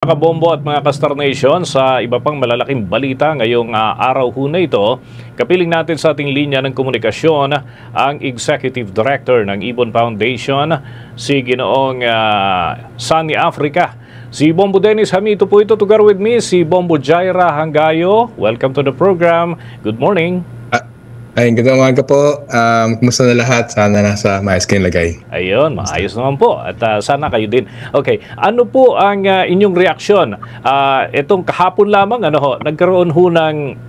Kabombo at mga Kastar Nation, sa iba pang malalaking balita ngayong araw ho na ito, kapiling natin sa ating linya ng komunikasyon ang Executive Director ng Ibon Foundation, si Ginoong Sunny Africa. Si Bombo Dennis Hamito po ito, together with me, si Bombo Jaira Hangayo. Welcome to the program. Good morning. Ay, gandang umaga po. Kumusta na lahat? Sana nasa maayos kayong lagay. Ayun, maayos naman po. At sana kayo din. Okay, ano po ang inyong reaksyon? Itong kahapon lamang, nagkaroon ho ng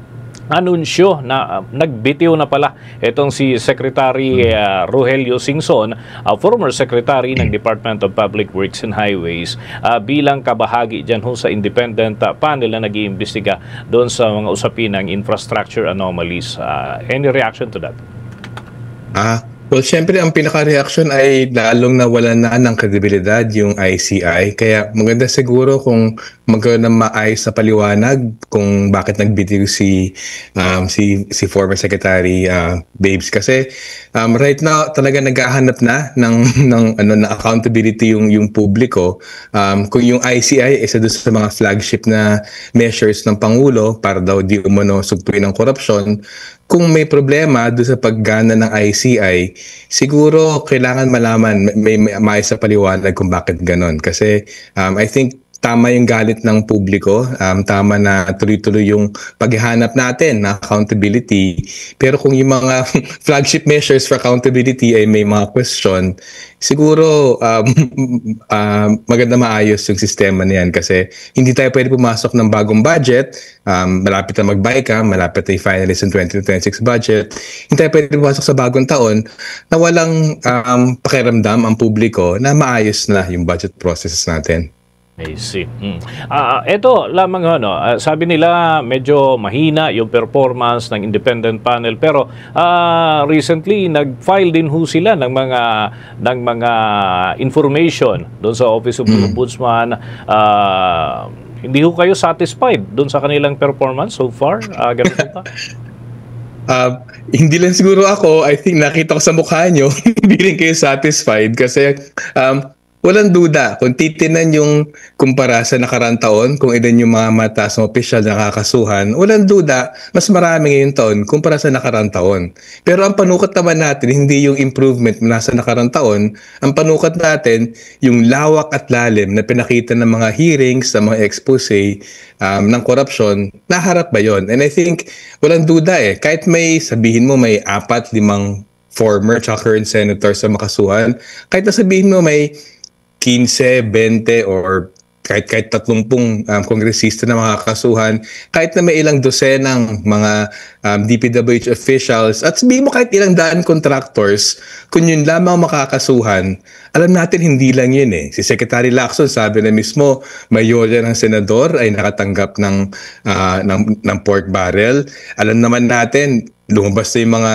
anunsyo na nagbitiw na pala itong si Secretary Rogelio Singson, former Secretary ng Department of Public Works and Highways, bilang kabahagi dyan ho sa independent panel na nag-iimbestiga doon sa mga usapin ng infrastructure anomalies. Any reaction to that? Well, syempre ang pinaka-reaction ay lalong nawalan na ng kredibilidad yung ICI. Kaya maganda siguro kung magkaroon ng maayos na paliwanag kung bakit nagbitiw si former Secretary Babes. Kasi right now talaga naghahanap na ng accountability yung publiko. Kung yung ICI isa doon sa mga flagship na measures ng Pangulo para daw di umano sugpuin ng korupsyon, kung may problema doon sa paggana ng ICI, siguro kailangan malaman, may maayos sa paliwanag kung bakit ganon. Kasi I think tama yung galit ng publiko, tama na tuloy-tuloy yung paghahanap natin na accountability. Pero kung yung mga flagship measures for accountability ay may mga question, siguro maganda maayos yung sistema na yan kasi hindi tayo pwede pumasok ng bagong budget, malapit na mag-BICAM, malapit na i-finalize yung 2026 budget, hindi tayo pwede pumasok sa bagong taon na walang pakiramdam ang publiko na maayos na yung budget processes natin. I see. Ito lamang sabi nila medyo mahina yung performance ng independent panel, pero recently nag-file din ho sila ng mga information doon sa Office of the Ombudsman. Hindi ho kayo satisfied doon sa kanilang performance so far? Ganun po ba? Hindi lang siguro ako, I think nakita ko sa mukha nyo, hindi rin kayo satisfied kasi walang duda, kung titinan yung kumpara sa nakaraang taon, kung ilan yung mga mataas na opisyal na kakasuhan, walang duda, mas marami ngayong taon kumpara sa nakaraang taon. Pero ang panukat naman natin, hindi yung improvement mula sa nakaraang taon, ang panukat natin, yung lawak at lalim na pinakita ng mga hearings, ng mga expose ng korupsyon, naharap ba yun? And I think, walang duda kahit may sabihin mo may 4-5 former at current senators sa makasuhan, kahit na sabihin mo may 15, 20 or kahit 30 kongresista na mga kasuhan, kahit na may ilang dosenang mga DPWH officials, at sabihin mo kahit ilang daan contractors, kung yun lamang makakasuhan, alam natin hindi lang yun Si Secretary Lacson sabi na mismo, mayorya ng senador ay nakatanggap ng pork barrel. Alam naman natin, lumabas na yung mga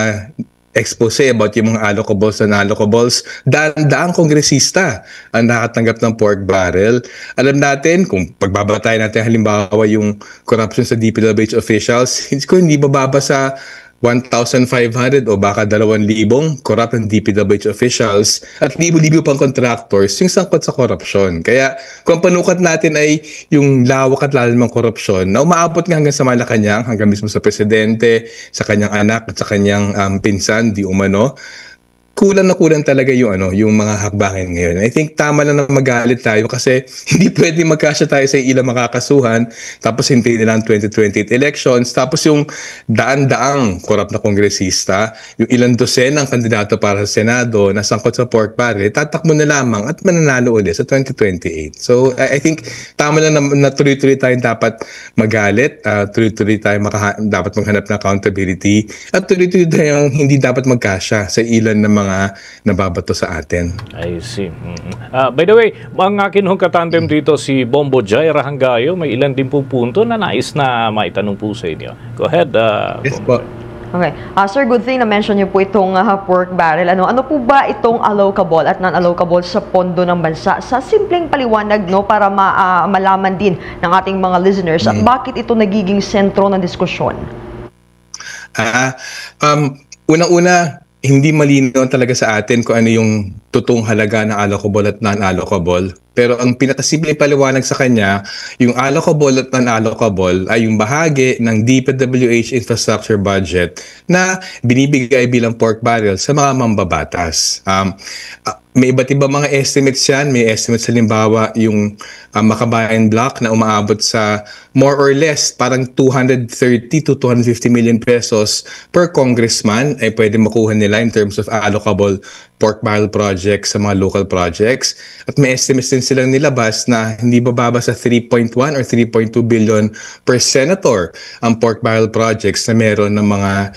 expose about yung mga allocables and unallocables, daang kongresista ang nakatanggap ng pork barrel. Alam natin, kung pagbabatayan natin halimbawa yung corruption sa DPWH officials, hindi bababa sa 1,500 o baka 2,000 corrupt ng DPWH officials at libo-libo pang contractors yung sangkot sa korupsyon. Kaya kung panukat natin ay yung lawak at lalim ng korupsyon na umaabot nga hanggang sa Malacanang, hanggang mismo sa presidente, sa kanyang anak at sa kanyang pinsan, di umano, kulang na kulang talaga yung mga hakbangin ngayon. I think tama lang na magalit tayo kasi hindi pwede magkasya tayo sa ilang makakasuhan tapos hintayin nila ang 2028 elections tapos yung daan-daang korap na kongresista, yung ilang dosen ng kandidato para sa Senado na sangkot sa pork barrel, tatakbo na lamang at mananalo ulit sa 2028. So I think tama lang na tuloy-tuloy tayong dapat magalit, tuloy-tuloy tayong dapat maghanap ng accountability at tuloy-tuloy tayong hindi dapat magkasya sa ilan ng mga nababato sa atin. I see. By the way, ang akin hong katandem dito si Bombo Jaira Hangayo, may ilan din po punto na nais na maitanong po sa inyo. Go ahead. Yes po. Okay. Sir, good thing na-mention niyo po itong pork barrel. Ano po ba itong allocable at non-allocable sa pondo ng bansa? Sa simpleng paliwanag para malaman din ng ating mga listeners at bakit ito nagiging sentro ng diskusyon? Unang-una, hindi malinaw talaga sa atin kung ano yung totoong halaga ng allocable at non-allocable. Pero ang pinakasimpleng paliwanag sa kanya, yung allocable at non-allocable ay yung bahagi ng DPWH infrastructure budget na binibigay bilang pork barrel sa mga mambabatas. May iba't ibang mga estimates yan. May estimates halimbawa yung Makabayan Block na umaabot sa more or less parang 230 to 250 million pesos per congressman ay pwede makuha nila in terms of allocable pork barrel projects sa mga local projects. At may estimates din silang nilabas na hindi bababa sa 3.1 or 3.2 billion per senator ang pork barrel projects na meron ng mga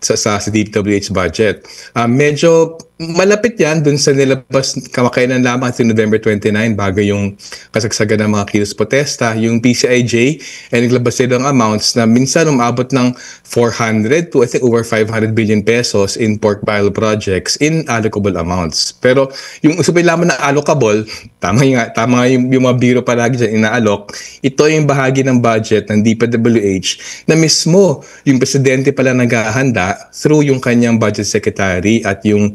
sa DPWH budget. Medyo malapit yan dun sa nilabas kamakailan lamang sa November 29 bago yung kasagsagan ng mga kilos protesta. Yung PCIJ ay naglabas sila ng amounts na minsan umabot ng 400 to I think over 500 billion pesos in pork barrel projects in allocable amounts. Pero yung usapin lamang na allocable, tama yung mga biro palagi dyan inaalok, ito yung bahagi ng budget ng DPWH na mismo yung presidente pala naghahanda through yung kanyang budget secretary at yung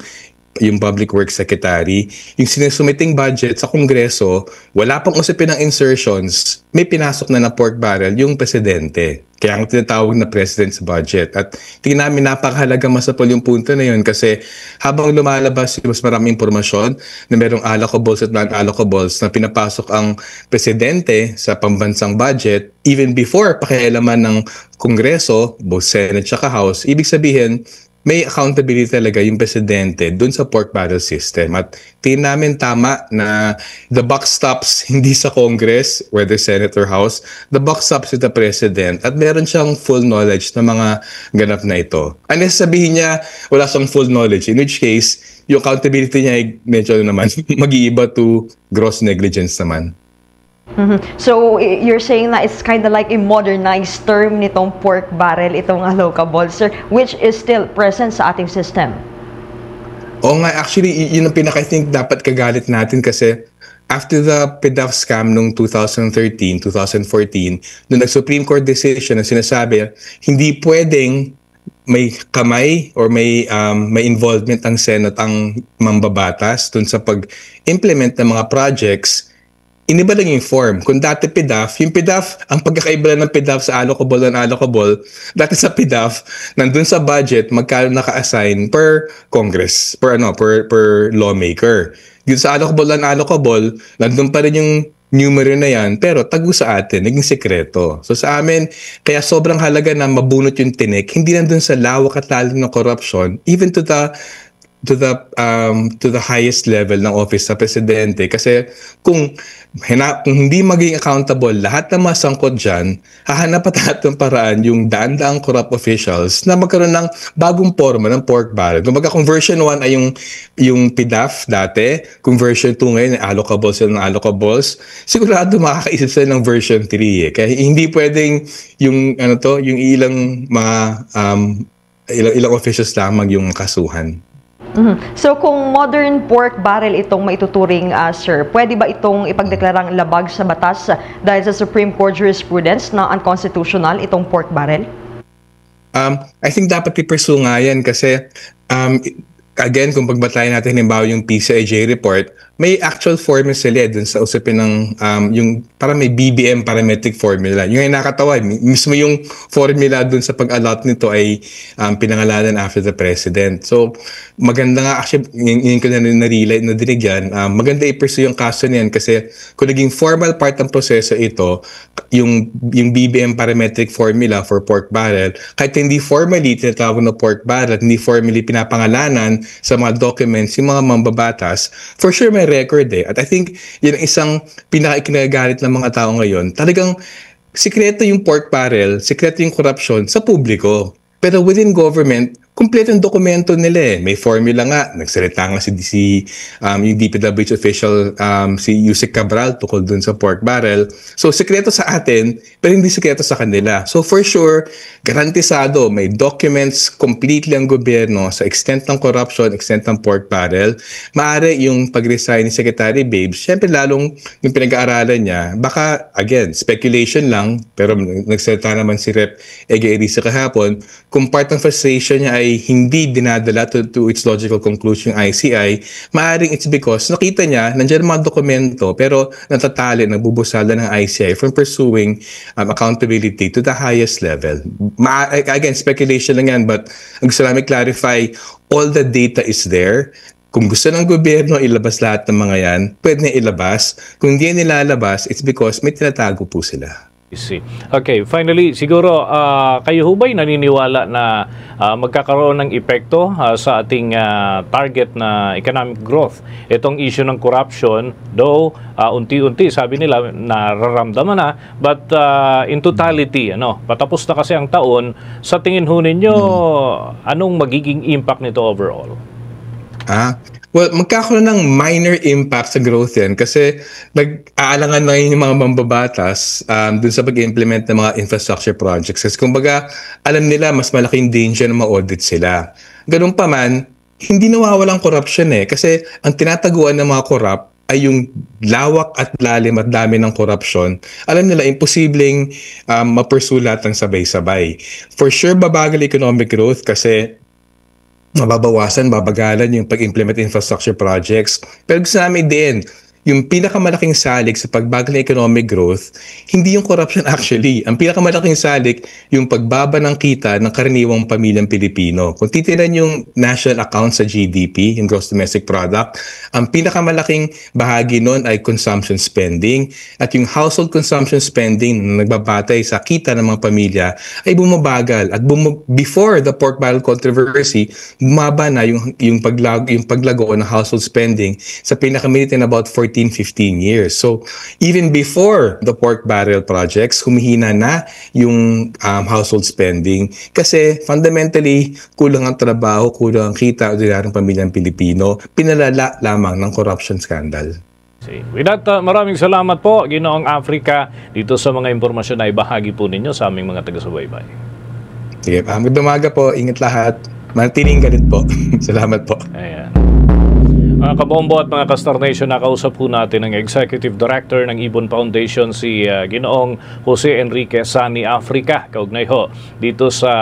Public Works Secretary, yung sinusumiting budget sa Kongreso, wala pang usapin ng insertions, may pinasok na pork barrel yung presidente. Kaya ang tinatawag na president's budget. At tingnan namin napakahalaga masapol yung punto na yun kasi habang lumalabas mas maraming impormasyon na merong allocables at non-allocables na pinapasok ang presidente sa pambansang budget, even before pakialaman ng Kongreso, both Senate at House, ibig sabihin, may accountability talaga yung presidente dun sa pork barrel system. At tingin namin tama na the buck stops hindi sa Congress, whether Senate or House, the buck stops with the president. At meron siyang full knowledge ng mga ganap na ito. Unless sabihin niya wala siyang full knowledge, in which case, yung accountability niya ay medyo naman mag-iiba to gross negligence naman. So, you're saying na it's kind of like a modernized term nitong pork barrel, itong allocable, sir, which is still present sa ating system. Oo nga, actually, yun ang I think dapat kagalit natin kasi after the PDAF scam noong 2013, 2014, nung nag-Supreme Court decision na sinasabi, hindi pwedeng may kamay or may involvement ang Senate, ang mambabatas dun sa pag-implement ng mga projects. Iniba lang yung form. Kung dati PDAF, yung PDAF, ang pagkakaiba ng PDAF sa allocable and allocable, dati sa PDAF, nandun sa budget, magkano naka-assign per Congress, per lawmaker. Dito sa allocable and allocable, nandun pa rin yung numero na yan, pero tago sa atin, naging sekreto. So sa amin, kaya sobrang halaga na mabunot yung tinik, hindi nandun sa lawak at lalim ng corruption, even to the highest level ng office sa presidente. Kasi kung hindi maging accountable lahat ng mga sangkot dyan, hahanap at lahat ng paraan yung daan-daang corrupt officials na magkaroon ng bagong forma ng pork barrel. Kung version 1 ay yung PDAF dati, kung version 2 ngayon ay allocables and allocables, sigurado makakaisip sila ng version 3 eh. Kaya hindi pwedeng yung ilang officials lamang yung kasuhan. So kung modern pork barrel itong maituturing, sir, pwede ba itong ipagdeklarang labag sa batas dahil sa Supreme Court jurisprudence na unconstitutional itong pork barrel? I think dapat i-pursue nga yan kasi again, kung pagbatayin natin halimbawa yung PCIJ report, may actual formula sila dun sa usapin ng yung para may BBM parametric formula. Yung nakakatawa, mismo yung formula dun sa pag-allot nito ay pinangalanan after the president. So maganda nga actually, yun ko na nadinig yan, maganda i-pursue yung kaso niyan kasi kung naging formal part ng proseso ito, yung BBM parametric formula for pork barrel, kahit hindi formally tinatawag na pork barrel, hindi formally pinapangalanan sa mga documents, yung mga mambabatas, for sure may record eh. At I think yun ang isang pinaka-ikinagalit ng mga tao ngayon. Talagang sikreto yung pork barrel, sikreto yung corruption sa publiko. Pero within government, kumpleto yung dokumento nila eh. May formula nga. Nagsalita nga yung DPWH official, si Yusek Cabral tukol dun sa pork barrel. So, sekreto sa atin, pero hindi sekreto sa kanila. So, for sure, garantisado, may documents completely ang gobyerno sa extent ng corruption, extent ng pork barrel. Maaari yung pag-resign ni Secretary Babes, syempre lalong yung pinag-aaralan niya, baka, again, speculation lang, pero nagsalita naman si Rep. Ege Erice kahapon, kung part ng frustration niya ay ay hindi dinadala to its logical conclusion yung ICI, maaring it's because nakita niya, nandiyan mga dokumento, pero natatali, nagbubusala ng ICI from pursuing accountability to the highest level. Again, speculation lang yan, but ang gusto namin clarify, all the data is there. Kung gusto ng gobyerno ilabas lahat ng mga yan, pwede na ilabas. Kung hindi nilalabas, it's because may tinatago po sila. See. Okay, finally, siguro kayo ho ba'y naniniwala na magkakaroon ng epekto sa ating target na economic growth? Itong issue ng corruption, though unti-unti, sabi nila, nararamdaman na, but in totality, patapos na kasi ang taon, sa tingin ho ninyo, anong magiging impact nito overall? Well, magkakaroon ng minor impact sa growth yan kasi nag-aalangan na yung mga mambabatas dun sa pag-implement ng mga infrastructure projects. Kasi kumbaga, alam nila mas malaking danger na ma-audit sila. Ganun pa man, hindi nawawalang corruption kasi ang tinataguan ng mga corrupt ay yung lawak at lalim at dami ng corruption. Alam nila, imposibleng ma-pursue lahat ng sabay-sabay. For sure, babagal economic growth kasi mababawasan, babagalan yung pag-implement infrastructure projects. Pero gusto namin din, yung pinakamalaking salik sa pagbagal ng economic growth, hindi yung corruption actually. Ang pinakamalaking salik, yung pagbaba ng kita ng karaniwang pamilyang Pilipino. Kung titinan yung national account sa GDP, yung gross domestic product, ang pinakamalaking bahagi nun ay consumption spending. At yung household consumption spending na nagbabatay sa kita ng mga pamilya ay bumabagal. At before the pork barrel controversy, bumaba na yung paglago ng household spending sa pinakamaliit na about 14-15 years. So, even before the pork barrel projects, humihina na yung household spending kasi fundamentally, kulang ang trabaho, kulang ang kita o ordinaryong pamilyang Pilipino, pinalala lamang ng corruption scandal. With that, maraming salamat po, Ginoong Africa, dito sa mga impormasyon na ibahagi po ninyo sa aming mga taga-subaybay. Sige, magandang umaga po, ingat lahat. Manatiling galit po. Salamat po. Ayan. Mga kabombo at mga Kastar Nation, nakausap po natin ang Executive Director ng Ibon Foundation, si Ginoong Jose Enrique Sani Africa. Kaugnay ho dito sa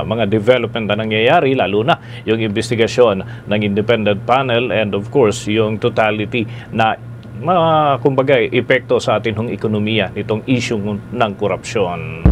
mga development na nangyayari, lalo na yung investigasyon ng independent panel and of course yung totality na kumbaga epekto sa ating ekonomiya nitong issue ng korupsyon.